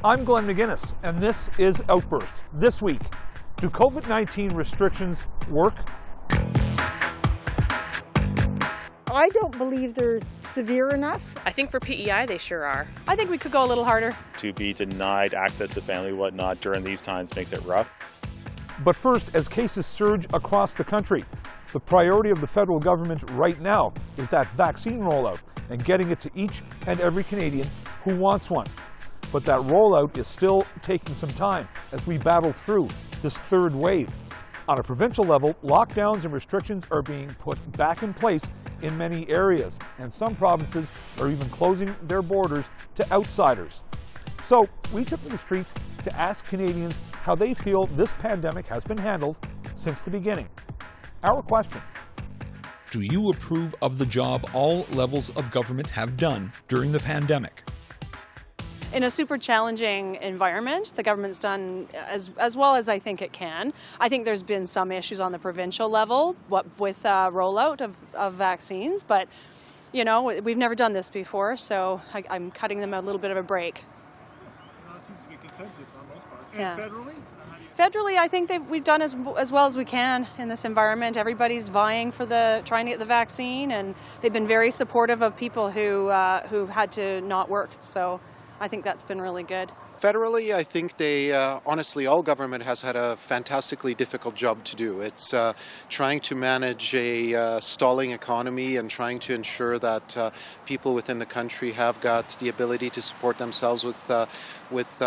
I'm Glenn McGuinness, and this is Outburst. This week, do COVID-19 restrictions work? I don't believe they're severe enough. I think for PEI they sure are. I think we could go a little harder. To be denied access to family and whatnot during these times makes it rough. But first, as cases surge across the country, the priority of the federal government right now is that vaccine rollout and getting it to each and every Canadian who wants one. But that rollout is still taking some time as we battle through this third wave. On a provincial level, lockdowns and restrictions are being put back in place in many areas, and some provinces are even closing their borders to outsiders. So we took to the streets to ask Canadians how they feel this pandemic has been handled since the beginning. Our question: do you approve of the job all levels of government have done during the pandemic? In a super challenging environment, the government's done as well as I think it can. I think there's been some issues on the provincial level with rollout of vaccines, but you know, we've never done this before, so I'm cutting them a little bit of a break. Well, that seems to be consensus on most parts. Yeah. And federally? Federally, I think we've done as well as we can in this environment. Everybody's vying for trying to get the vaccine, and they've been very supportive of people who've had to not work. So I think that's been really good. Federally, I think honestly, all government has had a fantastically difficult job to do. It's trying to manage a stalling economy and trying to ensure that people within the country have got the ability to support themselves with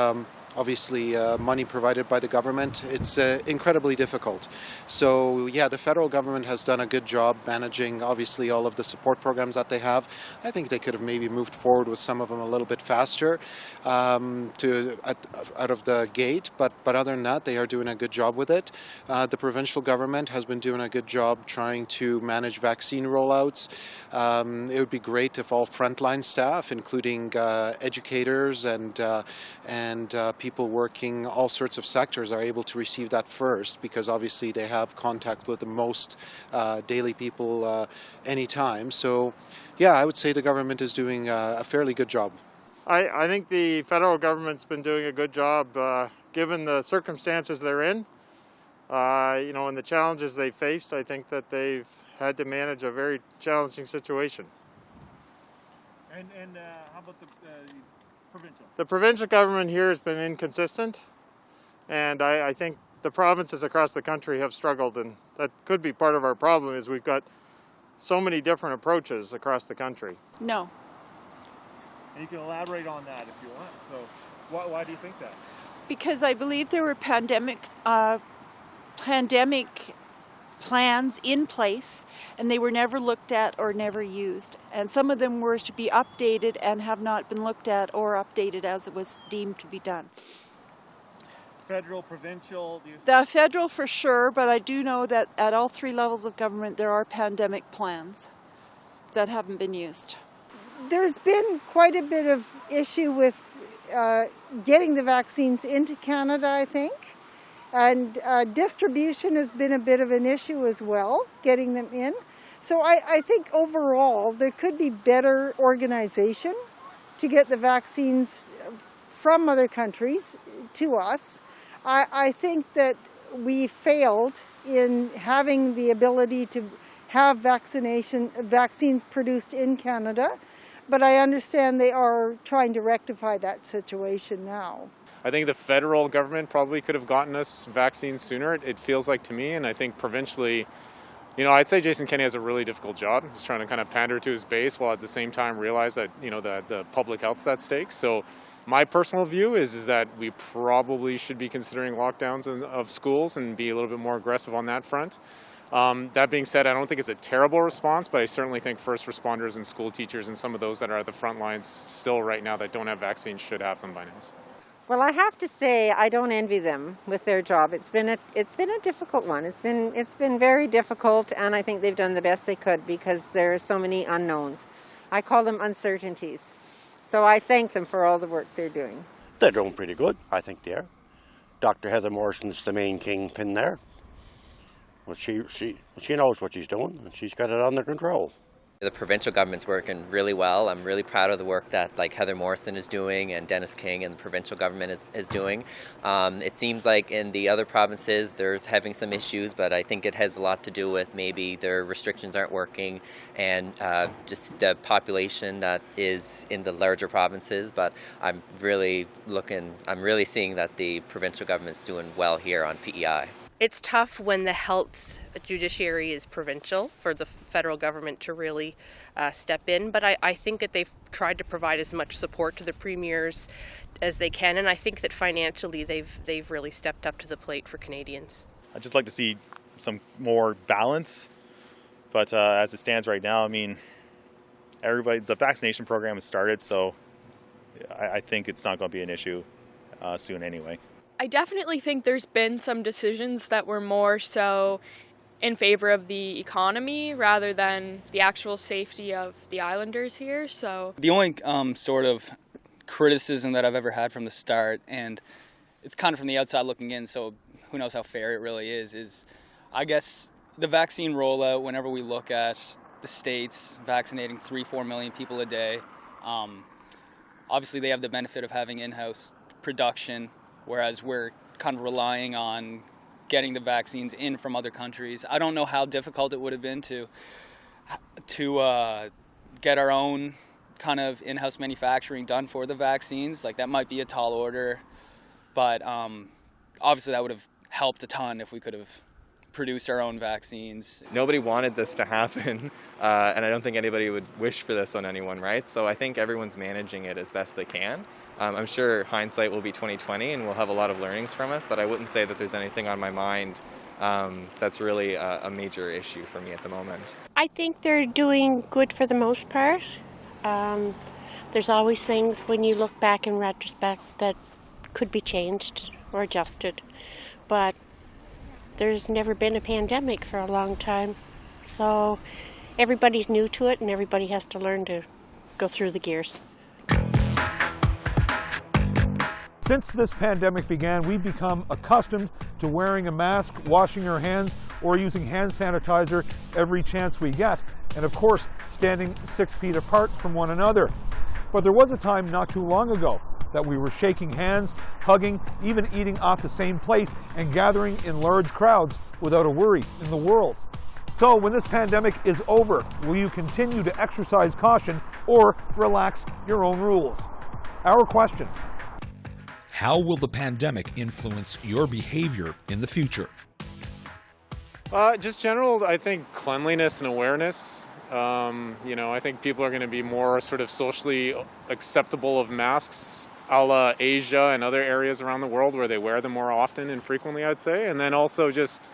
obviously money provided by the government. It's incredibly difficult. So yeah, the federal government has done a good job managing obviously all of the support programs that they have. I think they could have maybe moved forward with some of them a little bit faster out of the gate, but other than that, they are doing a good job with it. The provincial government has been doing a good job trying to manage vaccine rollouts. It would be great if all frontline staff, including educators and people working all sorts of sectors, are able to receive that first, because obviously they have contact with the most daily people anytime. So yeah, I would say the government is doing a fairly good job. I think the federal government's been doing a good job given the circumstances they're in. You know, and the challenges they faced. I think that they've had to manage a very challenging situation. And how about the provincial? The provincial government here has been inconsistent, and I think the provinces across the country have struggled, and that could be part of our problem, is we've got so many different approaches across the country. No. And you can elaborate on that if you want. So why do you think that? Because I believe there were pandemic plans in place, and they were never looked at or never used. And some of them were to be updated and have not been looked at or updated as it was deemed to be done. Federal, provincial? The federal for sure, but I do know that at all three levels of government there are pandemic plans that haven't been used. There's been quite a bit of issue with getting the vaccines into Canada, I think. And distribution has been a bit of an issue as well, getting them in. So I think overall there could be better organization to get the vaccines from other countries to us. I think that we failed in having the ability to have vaccines produced in Canada, but I understand they are trying to rectify that situation now. I think the federal government probably could have gotten us vaccines sooner, it feels like to me, and I think provincially, you know, I'd say Jason Kenney has a really difficult job. He's trying to kind of pander to his base while at the same time realize that, you know, the public health's at stake. So my personal view is that we probably should be considering lockdowns of schools and be a little bit more aggressive on that front. That being said, I don't think it's a terrible response, but I certainly think first responders and school teachers and some of those that are at the front lines still right now that don't have vaccines should have them by now. Well, I have to say I don't envy them with their job. It's been a difficult one. It's been very difficult, and I think they've done the best they could because there are so many unknowns. I call them uncertainties. So I thank them for all the work they're doing. They're doing pretty good, I think they are. Dr. Heather Morrison's the main kingpin there. Well, she knows what she's doing, and she's got it under control. The provincial government's working really well. I'm really proud of the work that Heather Morrison is doing and Dennis King and the provincial government is doing. It seems like in the other provinces there's having some issues, but I think it has a lot to do with maybe their restrictions aren't working and just the population that is in the larger provinces. But I'm really seeing that the provincial government's doing well here on PEI. It's tough when the health judiciary is provincial for the federal government to really step in, but I think that they've tried to provide as much support to the premiers as they can, and I think that financially they've really stepped up to the plate for Canadians. I'd just like to see some more balance, but as it stands right now, I mean, the vaccination program has started, so I think it's not going to be an issue soon anyway. I definitely think there's been some decisions that were more so in favor of the economy rather than the actual safety of the islanders here. So the only sort of criticism that I've ever had from the start, and it's kind of from the outside looking in, so who knows how fair it really is I guess the vaccine rollout, whenever we look at the states vaccinating 3-4 million people a day, obviously they have the benefit of having in-house production, whereas we're kind of relying on getting the vaccines in from other countries. I don't know how difficult it would have been to get our own kind of in-house manufacturing done for the vaccines. Like, that might be a tall order, but obviously that would have helped a ton if we could have produced our own vaccines. Nobody wanted this to happen, and I don't think anybody would wish for this on anyone, right? So I think everyone's managing it as best they can. I'm sure hindsight will be 20/20 and we'll have a lot of learnings from it, but I wouldn't say that there's anything on my mind that's really a major issue for me at the moment. I think they're doing good for the most part. There's always things when you look back in retrospect that could be changed or adjusted, but there's never been a pandemic for a long time, so everybody's new to it and everybody has to learn to go through the gears. Since this pandemic began, we've become accustomed to wearing a mask, washing our hands, or using hand sanitizer every chance we get, and of course, standing 6 feet apart from one another. But there was a time not too long ago that we were shaking hands, hugging, even eating off the same plate, and gathering in large crowds without a worry in the world. So when this pandemic is over, will you continue to exercise caution or relax your own rules? Our question: how will the pandemic influence your behavior in the future? Just general, I think, cleanliness and awareness. I think people are going to be more sort of socially acceptable of masks, a la Asia and other areas around the world where they wear them more often and frequently, I'd say. And then also just,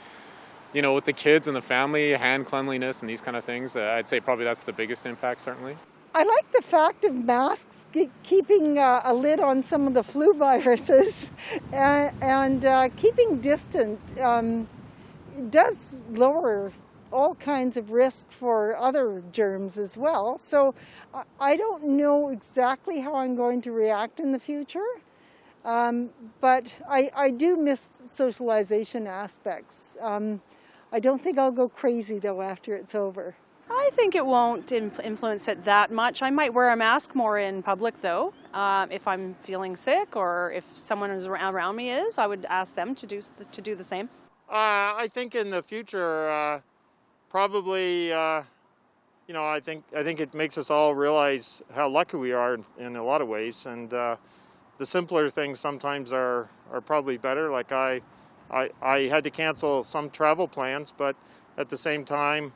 with the kids and the family, hand cleanliness and these kind of things, I'd say probably that's the biggest impact, certainly. I like the fact of masks keeping a lid on some of the flu viruses and keeping distant does lower all kinds of risk for other germs as well. So I don't know exactly how I'm going to react in the future, but I do miss socialization aspects. I don't think I'll go crazy though after it's over. I think it won't influence it that much. I might wear a mask more in public though. If I'm feeling sick or if someone is around me is, I would ask them to do the same. I think in the future, probably, I think it makes us all realize how lucky we are in a lot of ways, and the simpler things sometimes are probably better. Like I had to cancel some travel plans, but at the same time,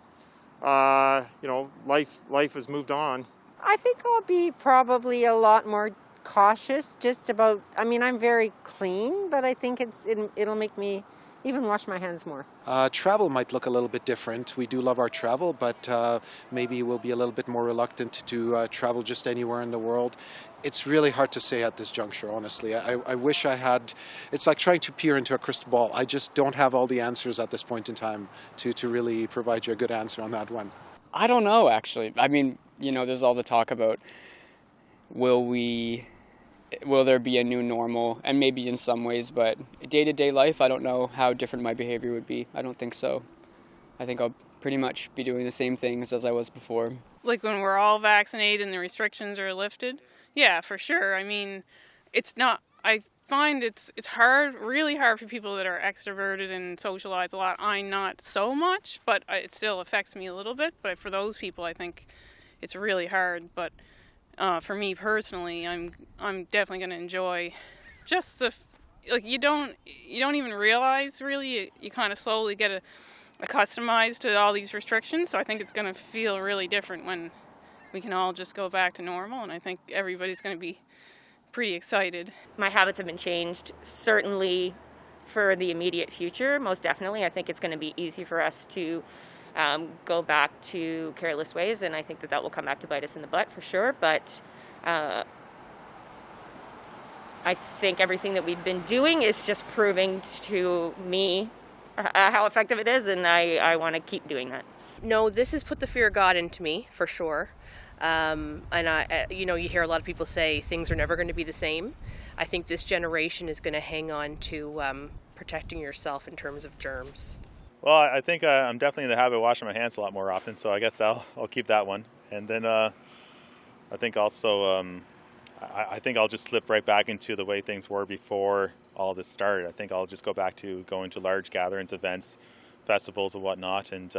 life has moved on. I think I'll be probably a lot more cautious just about, I'm very clean, but I think it'll make me even wash my hands more. Travel might look a little bit different. We do love our travel, but maybe we'll be a little bit more reluctant to travel just anywhere in the world. It's really hard to say at this juncture, honestly. I wish I had. It's like trying to peer into a crystal ball. I just don't have all the answers at this point in time to really provide you a good answer on that one. I don't know, actually. There's all the talk about will there be a new normal, and maybe in some ways, but day-to-day life, I don't know how different my behavior would be. I don't think so. I think I'll pretty much be doing the same things as I was before. Like when we're all vaccinated and the restrictions are lifted? Yeah, for sure. I mean, it's not, I find it's hard, really hard for people that are extroverted and socialize a lot. I'm not so much, but it still affects me a little bit. But for those people, I think it's really hard. But for me personally, I'm definitely going to enjoy just the, like you don't even realize really, you kind of slowly get accustomed to all these restrictions. So I think it's going to feel really different when we can all just go back to normal, and I think everybody's going to be pretty excited. My habits have been changed, certainly for the immediate future, most definitely. I think it's going to be easy for us to go back to careless ways, and I think that will come back to bite us in the butt for sure. But I think everything that we've been doing is just proving to me how effective it is, and I want to keep doing that. No, this has put the fear of God into me, for sure. And you hear a lot of people say things are never going to be the same. I think this generation is going to hang on to protecting yourself in terms of germs. Well, I think I'm definitely in the habit of washing my hands a lot more often, so I guess I'll keep that one. And then I think also I think I'll just slip right back into the way things were before all this started. I think I'll just go back to going to large gatherings, events, festivals and whatnot, and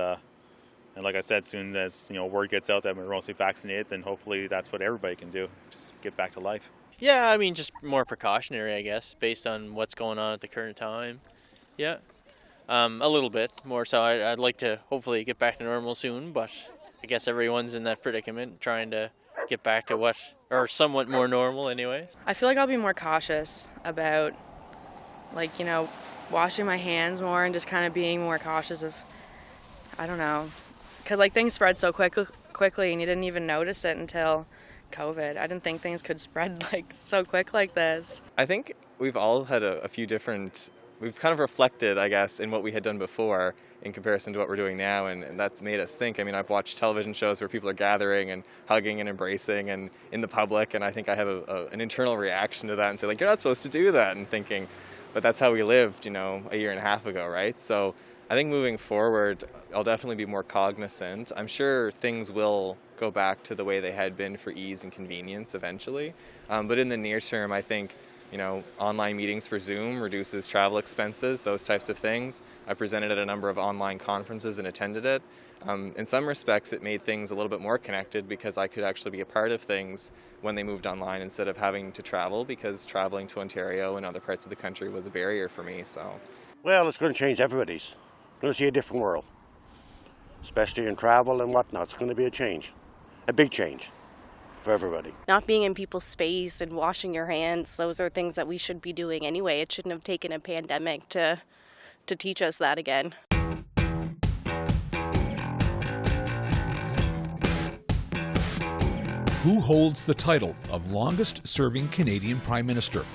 like I said, soon as word gets out that we're mostly vaccinated, then hopefully that's what everybody can do, just get back to life. Yeah, I mean, just more precautionary, I guess, based on what's going on at the current time. Yeah, a little bit more so. I'd like to hopefully get back to normal soon, but I guess everyone's in that predicament, trying to get back to what, or somewhat more normal anyway. I feel like I'll be more cautious about, like, washing my hands more and just kind of being more cautious of, I don't know, because like things spread so quickly and you didn't even notice it until COVID. I didn't think things could spread like so quick like this. I think we've all had a few different, we've kind of reflected, I guess, in what we had done before in comparison to what we're doing now, and that's made us think. I mean, I've watched television shows where people are gathering and hugging and embracing and in the public, and I think I have an internal reaction to that and say, like, you're not supposed to do that, and thinking, but that's how we lived, a year and a half ago, right? So I think moving forward, I'll definitely be more cognizant. I'm sure things will go back to the way they had been for ease and convenience eventually. But in the near term, I think, online meetings for Zoom reduces travel expenses, those types of things. I presented at a number of online conferences and attended it. In some respects, it made things a little bit more connected because I could actually be a part of things when they moved online instead of having to travel, because traveling to Ontario and other parts of the country was a barrier for me. So, well, it's going to change everybody's. We're going to see a different world, especially in travel and whatnot. It's going to be a change, a big change for everybody. Not being in people's space and washing your hands, those are things that we should be doing anyway. It shouldn't have taken a pandemic to teach us that again. Who holds the title of longest-serving Canadian Prime Minister?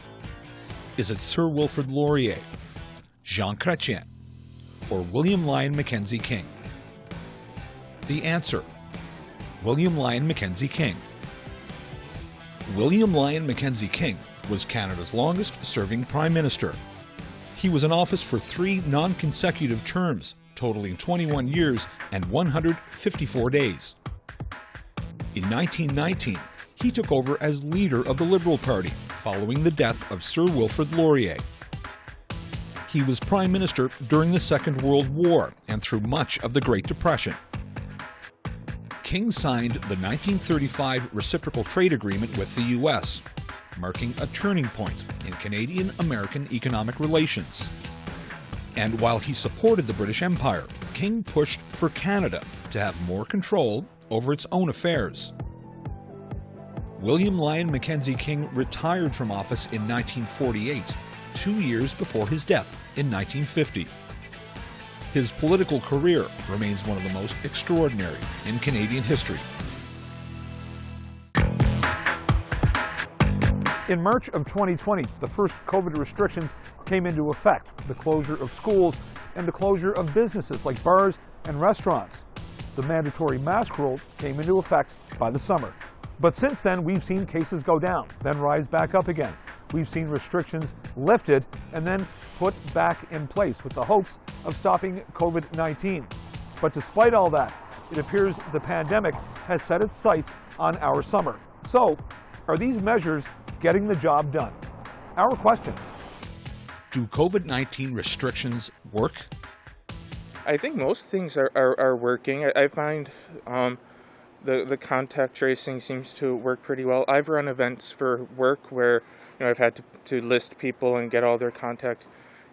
Is it Sir Wilfrid Laurier, Jean Chrétien, or William Lyon Mackenzie King? The answer: William Lyon Mackenzie King. William Lyon Mackenzie King was Canada's longest-serving Prime Minister. He was in office for 3 non-consecutive terms, totaling 21 years and 154 days. In 1919, he took over as leader of the Liberal Party following the death of Sir Wilfrid Laurier. He was Prime Minister during the Second World War and through much of the Great Depression. King signed the 1935 Reciprocal Trade Agreement with the U.S., marking a turning point in Canadian-American economic relations. And while he supported the British Empire, King pushed for Canada to have more control over its own affairs. William Lyon Mackenzie King retired from office in 1948, 2 years before his death in 1950. His political career remains one of the most extraordinary in Canadian history. In March of 2020, the first COVID restrictions came into effect, the closure of schools and the closure of businesses like bars and restaurants. The mandatory mask rule came into effect by the summer. But since then, we've seen cases go down, then rise back up again. We've seen restrictions lifted and then put back in place with the hopes of stopping COVID-19. But despite all that, it appears the pandemic has set its sights on our summer. So, are these measures getting the job done? Our question. Do COVID-19 restrictions work? I think most things are working. I find the contact tracing seems to work pretty well. I've run events for work where I've had to list people and get all their contact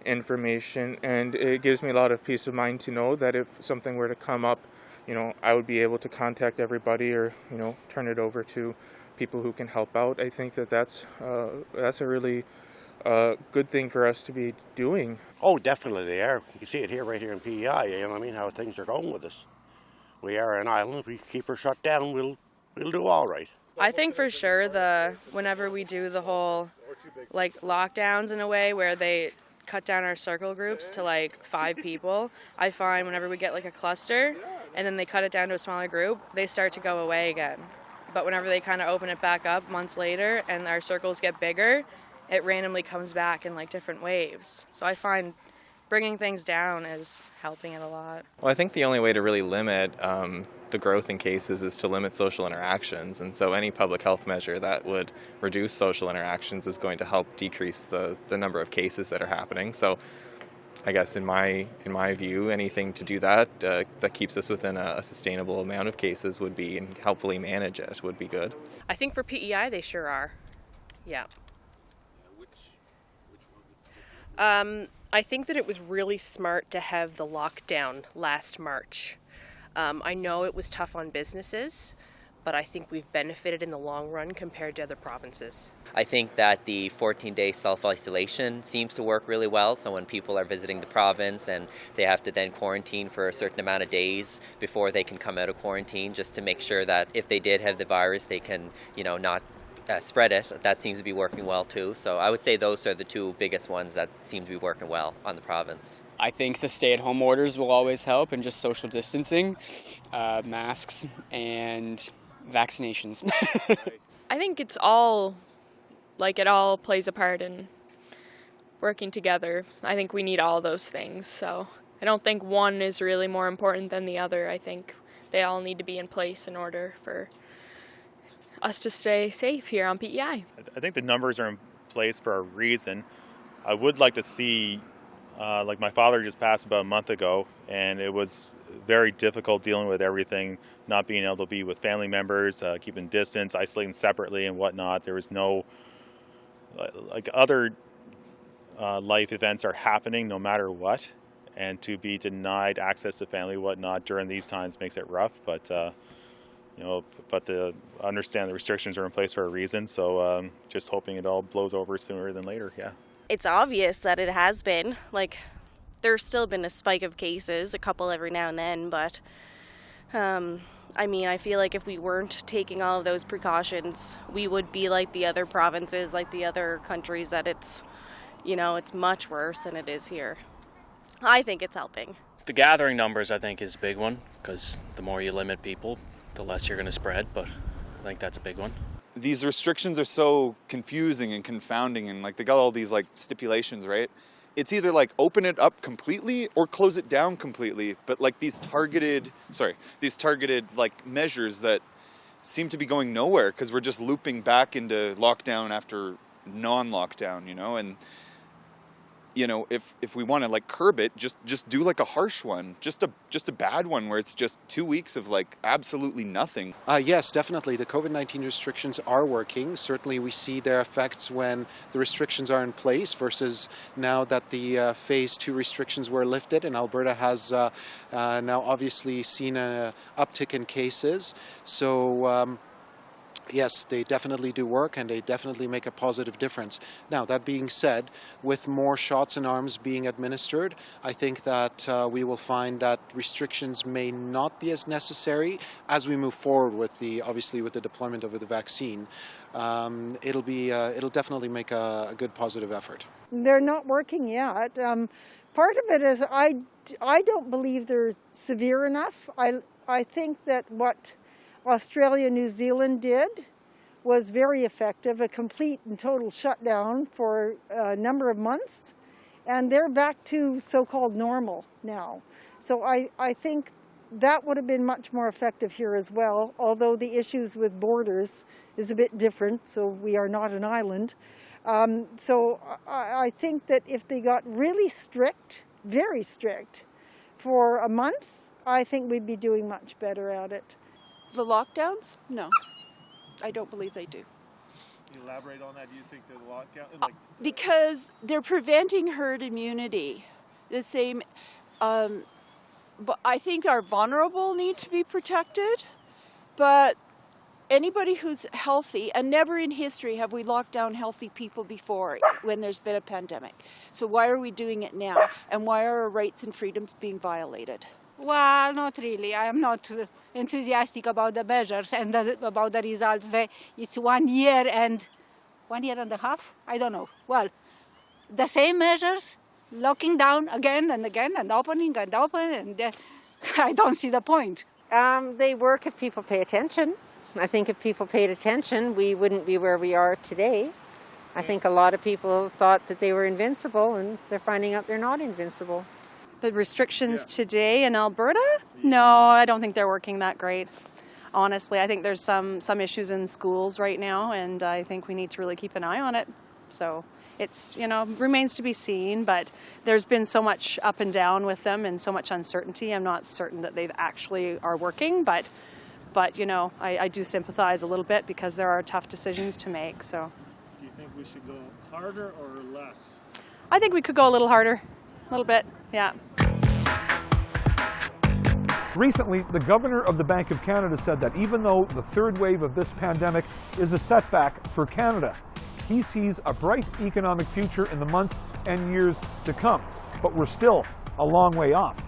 information, and it gives me a lot of peace of mind to know that if something were to come up, I would be able to contact everybody or turn it over to people who can help out. I think that's a really good thing for us to be doing. Oh, definitely they are. You can see it here, right here in PEI. How things are going with us. We are an island. If we keep her shut down, we'll do all right. I think for sure whenever we do the whole lockdowns in a way where they cut down our circle groups to 5 people, I find whenever we get a cluster and then they cut it down to a smaller group, they start to go away again. But whenever they kind of open it back up months later and our circles get bigger, it randomly comes back in different waves. So I find bringing things down is helping it a lot. Well, I think the only way to really limit the growth in cases is to limit social interactions, and so any public health measure that would reduce social interactions is going to help decrease the number of cases that are happening. So I guess in my view, anything to do that keeps us within a sustainable amount of cases would be, and helpfully manage it would be good. I think for PEI they sure are. Yeah. I think that it was really smart to have the lockdown last March. I know it was tough on businesses, but I think we've benefited in the long run compared to other provinces. I think that the 14-day self-isolation seems to work really well. So when people are visiting the province and they have to then quarantine for a certain amount of days before they can come out of quarantine, just to make sure that if they did have the virus, they can, not spread it. That seems to be working well too. So I would say those are the two biggest ones that seem to be working well on the province. I think the stay-at-home orders will always help, and just social distancing, masks, and vaccinations. I think it's all, it all plays a part in working together. I think we need all those things. So I don't think one is really more important than the other. I think they all need to be in place in order for us to stay safe here on PEI. I think the numbers are in place for a reason. I would like to see, my father just passed about a month ago, and it was very difficult dealing with everything, not being able to be with family members, keeping distance, isolating separately and whatnot. There was no, other life events are happening no matter what, and to be denied access to family and whatnot during these times makes it rough, but to understand the restrictions are in place for a reason, so just hoping it all blows over sooner than later, yeah. It's obvious that it has been. There's still been a spike of cases, a couple every now and then, but I feel like if we weren't taking all of those precautions, we would be like the other provinces, like the other countries, that it's much worse than it is here. I think it's helping. The gathering numbers, I think, is a big one, because the more you limit people, the less you're going to spread, but I think that's a big one. These restrictions are so confusing and confounding, and they got all these stipulations, right? It's either open it up completely or close it down completely, but these targeted measures that seem to be going nowhere because we're just looping back into lockdown after non-lockdown, and if we want to curb it, just do a harsh one, just a bad one where it's just 2 weeks of absolutely nothing. Yes, definitely. The COVID-19 restrictions are working. Certainly we see their effects when the restrictions are in place versus now that the phase 2 restrictions were lifted, and Alberta has now obviously seen an uptick in cases. So yes, they definitely do work, and they definitely make a positive difference. Now, that being said, with more shots in arms being administered, I think that we will find that restrictions may not be as necessary as we move forward with the deployment of the vaccine. It'll definitely make a good positive effort. They're not working yet. Part of it is I don't believe they're severe enough. I think that what Australia, New Zealand did was very effective, a complete and total shutdown for a number of months, and they're back to so-called normal now. So I think that would have been much more effective here as well, although the issues with borders is a bit different, so we are not an island. So I think that if they got really strict, very strict, for a month, I think we'd be doing much better at it. The lockdowns? No, I don't believe they do. Can you elaborate on that? Do you think the lockdown? Because they're preventing herd immunity. The same, but I think our vulnerable need to be protected, but anybody who's healthy, and never in history have we locked down healthy people before when there's been a pandemic. So why are we doing it now? And why are our rights and freedoms being violated? Well, not really. I am not enthusiastic about the measures and about the result. It's 1 year and 1 year and a half. I don't know. Well, the same measures, locking down again and again and opening and open, and I don't see the point. They work if people pay attention. I think if people paid attention, we wouldn't be where we are today. I think a lot of people thought that they were invincible, and they're finding out they're not invincible. The restrictions today in Alberta? No, I don't think they're working that great. Honestly, I think there's some issues in schools right now, and I think we need to really keep an eye on it. So it's, remains to be seen, but there's been so much up and down with them and so much uncertainty. I'm not certain that they actually are working, but I do sympathize a little bit because there are tough decisions to make. So, do you think we should go harder or less? I think we could go a little harder, a little bit, yeah. Recently, the governor of the Bank of Canada said that even though the third wave of this pandemic is a setback for Canada, he sees a bright economic future in the months and years to come. But we're still a long way off.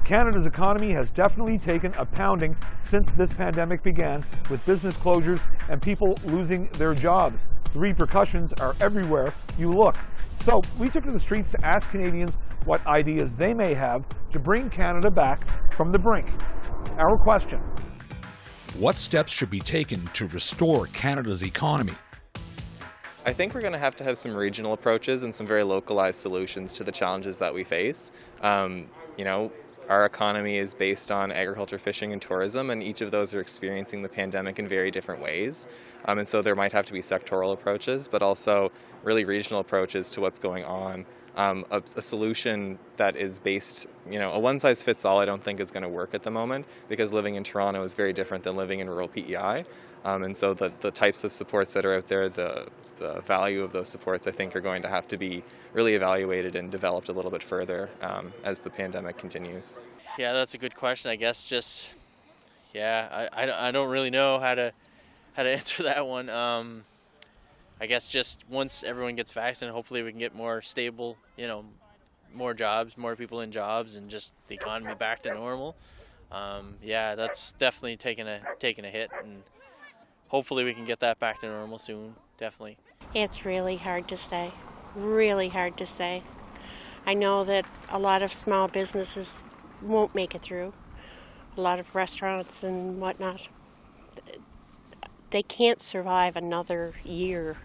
Canada's economy has definitely taken a pounding since this pandemic began, with business closures and people losing their jobs. The repercussions are everywhere you look. So we took to the streets to ask Canadians what ideas they may have to bring Canada back from the brink. Our question: what steps should be taken to restore Canada's economy? I think we're going to have some regional approaches and some very localized solutions to the challenges that we face. Our economy is based on agriculture, fishing, and tourism, and each of those are experiencing the pandemic in very different ways. And so there might have to be sectoral approaches, but also really regional approaches to what's going on. A solution that is based, a one-size-fits-all I don't think is going to work at the moment, because living in Toronto is very different than living in rural PEI. And so the types of supports that are out there, the value of those supports, I think, are going to have to be really evaluated and developed a little bit further as the pandemic continues. Yeah, that's a good question. I guess I don't really know how to answer that one. I guess just once everyone gets vaccinated, hopefully we can get more stable, more jobs, more people in jobs, and just the economy back to normal. That's definitely taking a hit, and hopefully we can get that back to normal soon. Definitely. It's really hard to say. Really hard to say. I know that a lot of small businesses won't make it through. A lot of restaurants and whatnot. They can't survive another year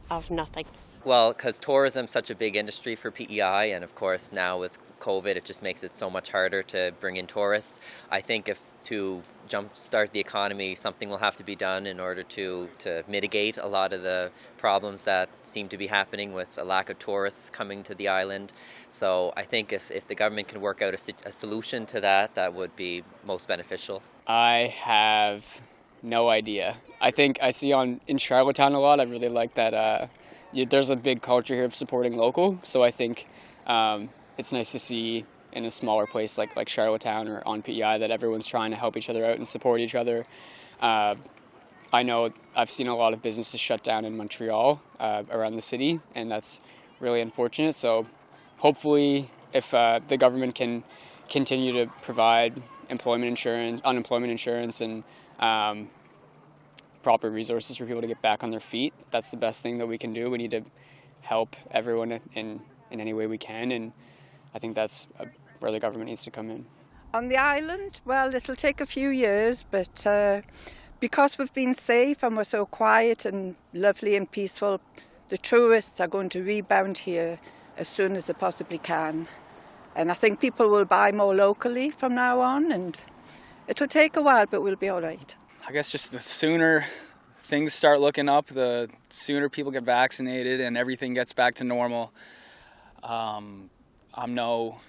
of nothing. Well, because tourism is such a big industry for PEI, and of course now with COVID it just makes it so much harder to bring in tourists. I think if to jumpstart the economy, something will have to be done in order to mitigate a lot of the problems that seem to be happening with a lack of tourists coming to the island. So I think if the government can work out a solution to that, that would be most beneficial. I have no idea. I think I see in Charlottetown a lot. I really like that there's a big culture here of supporting local. So I think it's nice to see in a smaller place like Charlottetown or on PEI that everyone's trying to help each other out and support each other. I know I've seen a lot of businesses shut down in Montreal around the city, and that's really unfortunate. So hopefully if the government can continue to provide unemployment insurance and proper resources for people to get back on their feet, that's the best thing that we can do. We need to help everyone in any way we can, and I think that's where the government needs to come in. On the island, well, it'll take a few years, but because we've been safe and we're so quiet and lovely and peaceful, the tourists are going to rebound here as soon as they possibly can. And I think people will buy more locally from now on, and It'll take a while, but we'll be all right. I guess just the sooner things start looking up, the sooner people get vaccinated and everything gets back to normal. I'm no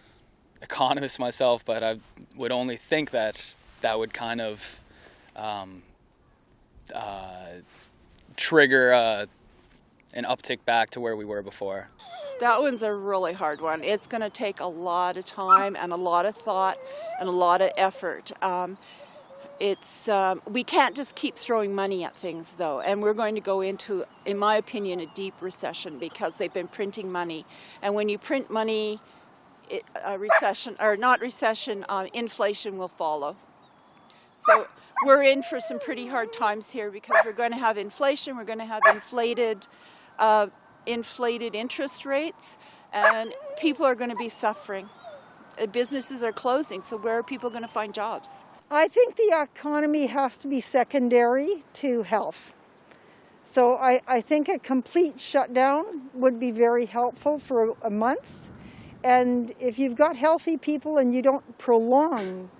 economist myself, but I would only think that that would kind of trigger an uptick back to where we were before. That one's a really hard one. It's going to take a lot of time and a lot of thought and a lot of effort. We can't just keep throwing money at things, though, and we're going to go into, in my opinion, a deep recession because they've been printing money. And when you print money, inflation will follow. So we're in for some pretty hard times here because we're going to have inflation, we're going to have inflated interest rates, and people are going to be suffering. Businesses are closing, so where are people going to find jobs? I think the economy has to be secondary to health. So I think a complete shutdown would be very helpful for a month. And if you've got healthy people and you don't prolong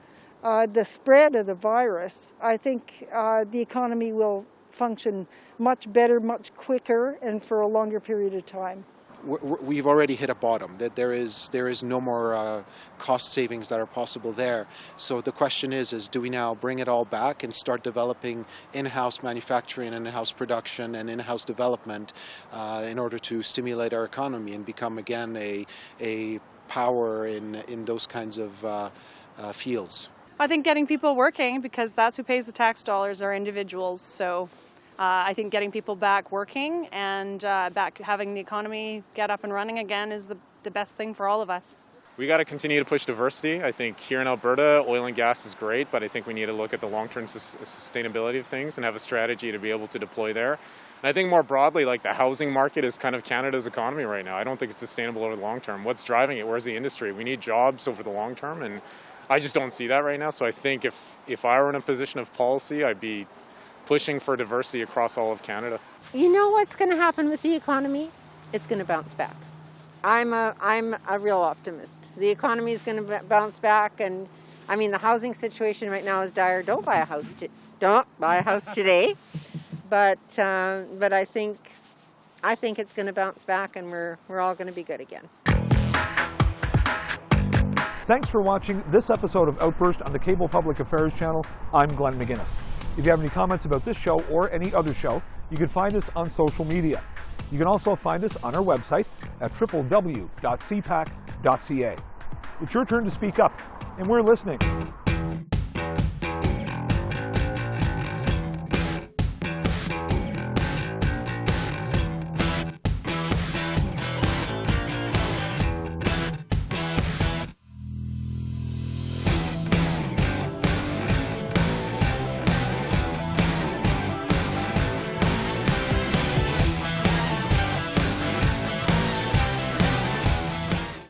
the spread of the virus, I think the economy will function much better, much quicker, and for a longer period of time. We've already hit a bottom. That there is no more cost savings that are possible there. So the question is do we now bring it all back and start developing in-house manufacturing, in-house production, and in-house development in order to stimulate our economy and become again a power in those kinds of fields? I think getting people working, because that's who pays the tax dollars, are individuals. So I think getting people back working and back having the economy get up and running again is the best thing for all of us. We got to continue to push diversity. I think here in Alberta, oil and gas is great, but I think we need to look at the long-term sustainability of things and have a strategy to be able to deploy there. And I think more broadly, like the housing market is kind of Canada's economy right now. I don't think it's sustainable over the long term. What's driving it? Where's the industry? We need jobs over the long term, and I just don't see that right now. So I think if I were in a position of policy, I'd be pushing for diversity across all of Canada. You know what's going to happen with the economy? It's going to bounce back. I'm a real optimist. The economy is going to bounce back, and I mean the housing situation right now is dire. Don't buy a house today. But I think it's going to bounce back, and we're all going to be good again. Thanks for watching this episode of Outburst on the Cable Public Affairs channel. I'm Glenn McGuinness. If you have any comments about this show or any other show, you can find us on social media. You can also find us on our website at www.cpac.ca. It's your turn to speak up, and we're listening.